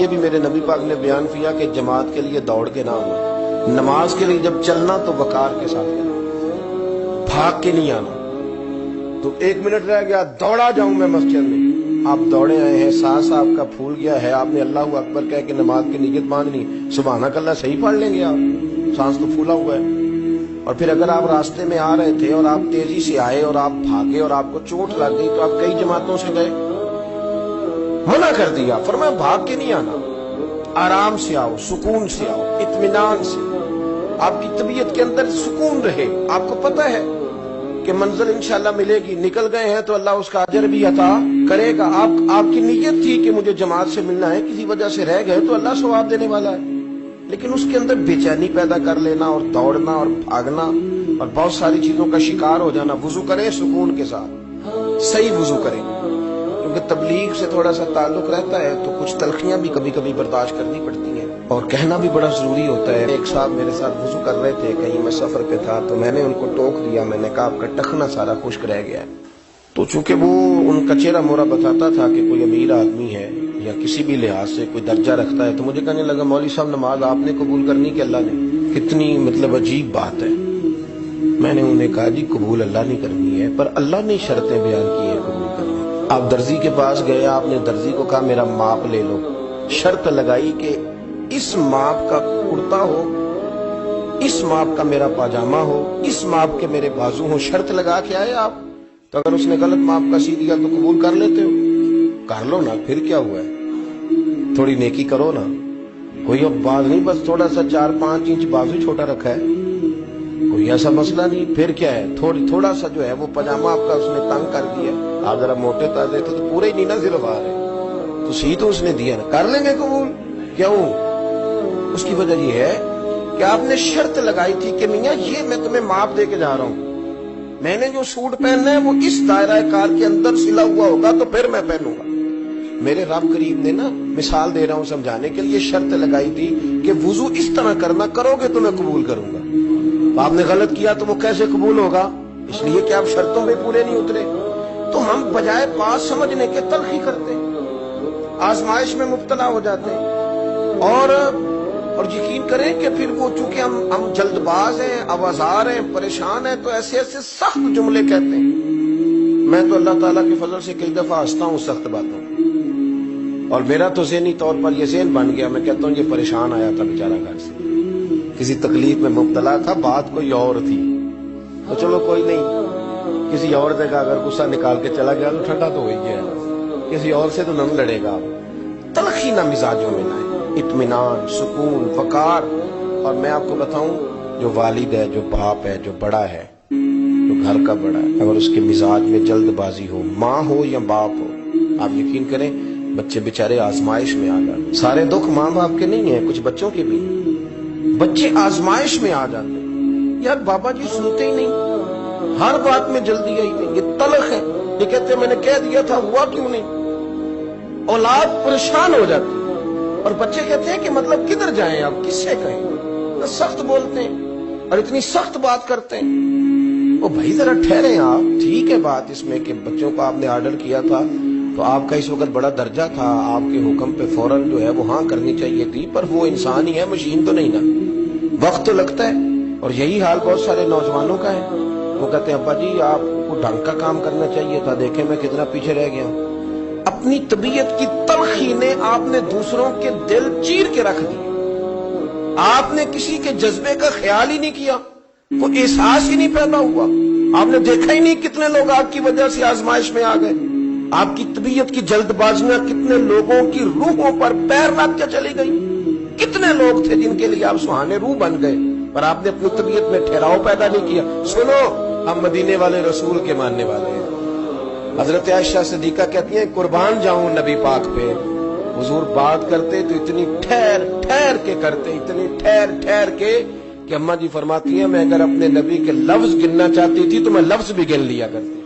بھی میرے نبی پاک نے بیان کیا کہ جماعت کے لیے دوڑ کے نہ آنا، نماز کے لیے جب چلنا تو وقار کے ساتھ چلنا، بھاگ کے نہیں آنا۔ تو 1 منٹ رہ گیا، دوڑا جاؤں میں مسجد میں، آپ دوڑے آئے ہیں، سانس آپ کا پھول گیا ہے، آپ نے اللہ اکبر کہہ کے نماز کی نیت باندھنی، سبحانک اللہ صحیح پڑھ لیں گے آپ، سانس تو پھولا ہوا ہے۔ اور پھر اگر آپ راستے میں آ رہے تھے اور آپ تیزی سے آئے اور آپ بھاگے اور آپ کو چوٹ لگ گئی تو آپ کئی جماعتوں سے گئے، منع کر دیا، فرمایا بھاگ کے نہیں آنا، آرام سے آؤ، سکون سے آؤ، اطمینان سے، آپ کی طبیعت کے اندر سکون رہے، آپ کو پتہ ہے کہ منزل انشاءاللہ ملے گی، نکل گئے ہیں تو اللہ اس کا اجر بھی عطا کرے گا۔ آپ کی نیت تھی کہ مجھے جماعت سے ملنا ہے، کسی وجہ سے رہ گئے تو اللہ ثواب دینے والا ہے، لیکن اس کے اندر بے چینی پیدا کر لینا اور دوڑنا اور بھاگنا اور بہت ساری چیزوں کا شکار ہو جانا۔ وضو کریں سکون کے ساتھ، صحیح وضو کریں، کیونکہ تبلیغ سے تھوڑا سا تعلق رہتا ہے تو کچھ تلخیاں بھی کبھی کبھی برداشت کرنی پڑتی ہیں اور کہنا بھی بڑا ضروری ہوتا ہے۔ ایک صاحب میرے ساتھ وضو کر رہے تھے، کہیں میں سفر پہ تھا تو میں نے ان کو ٹوک دیا، میں نے کہا آپ کا ٹخنا سارا خشک رہ گیا ہے۔ تو چونکہ وہ ان کا چہرہ مورا بتاتا تھا کہ کوئی امیر آدمی ہے یا کسی بھی لحاظ سے کوئی درجہ رکھتا ہے، تو مجھے کہنے لگا مولوی صاحب نماز آپ نے قبول کرنی کہ اللہ نے؟ کتنی عجیب بات ہے۔ میں نے انہیں کہا جی قبول اللہ نے کرنی ہے، پر اللہ نے شرطیں بیان کی ہیں قبول کرنی۔ آپ درزی کے پاس گئے، آپ نے درزی کو کہا میرا ماپ لے لو، شرط لگائی کہ اس ماپ کا کرتا ہو، اس ماپ کا میرا پاجامہ ہو، اس ماپ کے میرے بازو ہو، شرط لگا کے آئے آپ۔ تو اگر اس نے غلط ماپ کا سی دیا تو قبول کر لیتے ہو؟ کر لو نا، پھر کیا ہوا ہے، تھوڑی نیکی کرو نا، کوئی اب بات نہیں، بس تھوڑا سا 4-5 انچ بازو چھوٹا رکھا ہے، کوئی ایسا مسئلہ نہیں، پھر کیا ہے، تھوڑا سا جو ہے وہ پاجامہ آپ کا اس نے تنگ کر دیا، آپ ذرا موٹے تازے تھے تو پورے ہی نہیں نا صرف آ رہے، تو سی تو اس نے دیا نا، کر لیں گے قبول، کیوں؟ اس کی وجہ یہ ہے کہ آپ نے شرط لگائی تھی کہ میاں یہ میں تمہیں ماپ دے کے جا رہا ہوں، میں نے جو سوٹ پہننا ہے وہ اس دائرہ کار کے اندر سلا ہوا ہوگا تو پھر میں پہنوں گا۔ میرے رب کریم نے نا، مثال دے رہا ہوں سمجھانے کے لیے، شرط لگائی تھی کہ وضو اس طرح کرنا، کرو گے تو میں قبول کروں گا۔ تو آپ نے غلط کیا تو وہ کیسے قبول ہوگا؟ اس لیے کہ آپ شرطوں میں پورے نہیں اترے۔ تو ہم بجائے بات سمجھنے کے تلخی کرتے ہیں، آزمائش میں مبتلا ہو جاتے ہیں، اور یقین کریں کہ پھر وہ چونکہ ہم جلد باز ہیں، آوازار ہیں، پریشان ہیں، تو ایسے سخت جملے کہتے ہیں۔ میں تو اللہ تعالیٰ کے فضل سے کئی دفعہ ہنستا ہوں سخت باتوں، اور میرا تو ذہنی طور پر یہ ذہن بن گیا، میں کہتا ہوں یہ پریشان آیا تھا بیچارہ گھر سے، کسی تکلیف میں مبتلا تھا، بات کوئی اور تھی، تو چلو کوئی نہیں، کسی اور جگہ اگر غصہ نکال کے چلا گیا تو ٹھنڈا تو ہو ہی گیا، کسی اور سے تو نہ لڑے گا۔ تلخی نہ مزاجوں میں لائیں، اطمینان، سکون، وقار۔ اور میں آپ کو بتاؤں، جو والد ہے، جو باپ ہے، جو بڑا ہے، جو گھر کا بڑا ہے، اگر اس کے مزاج میں جلد بازی ہو، ماں ہو یا باپ ہو، آپ یقین کریں بچے بیچارے آزمائش میں آ جاتے۔ سارے دکھ ماں باپ کے نہیں ہیں، کچھ بچوں کے بھی، بچے آزمائش میں آ جاتے۔ یار بابا جی سنتے ہی نہیں، ہر بات میں جلدی ہی نہیں، یہ تلخ ہے، یہ کہتے ہیں میں نے کہہ دیا تھا، ہوا کیوں نہیں؟ اولاد پریشان ہو جاتی، اور بچے کہتے ہیں کہ مطلب کدھر جائیں، آپ کس سے کہیں، سخت بولتے ہیں اور اتنی سخت بات کرتے ہیں۔ وہ بھائی ذرا ٹھہریں آپ، ٹھیک ہے بات اس میں کہ بچوں کو آپ نے آرڈر کیا تھا تو آپ کا اس وقت بڑا درجہ تھا، آپ کے حکم پہ فوراً جو ہے وہ ہاں کرنی چاہیے تھی، پر وہ انسان ہی ہے، مشین تو نہیں نا، وقت تو لگتا ہے۔ اور یہی حال بہت سارے نوجوانوں کا ہے، وہ کہتے ہیں ابا جی آپ کو ڈھنگ کا کام کرنا چاہیے تھا، دیکھیں میں کتنا پیچھے رہ گیا ہوں۔ اپنی طبیعت کی تلخی نے آپ نے دوسروں کے دل چیر کے رکھ دیے، آپ نے کسی کے جذبے کا خیال ہی نہیں کیا، کوئی احساس ہی نہیں پیدا ہوا، آپ نے دیکھا ہی نہیں کتنے لوگ آپ کی وجہ سے آزمائش میں آ گئے، آپ کی طبیعت کی جلد بازیاں کتنے لوگوں کی روحوں پر پیر رکھ کے چلی گئی، کتنے لوگ تھے جن کے لیے آپ سہانے روح بن گئے، پر آپ نے اپنی طبیعت میں ٹھہراؤ پیدا نہیں کیا۔ سنو، ہم مدینے والے رسول کے ماننے والے ہیں۔ حضرت عائشہ صدیقہ کہتی ہیں قربان جاؤں نبی پاک پہ، حضور بات کرتے تو اتنی ٹھہر ٹھہر کے کرتے، اتنی ٹھہر ٹھہر کے کہ اماں جی فرماتی ہیں میں اگر اپنے نبی کے لفظ گننا چاہتی تھی تو میں لفظ بھی گن لیا کرتی۔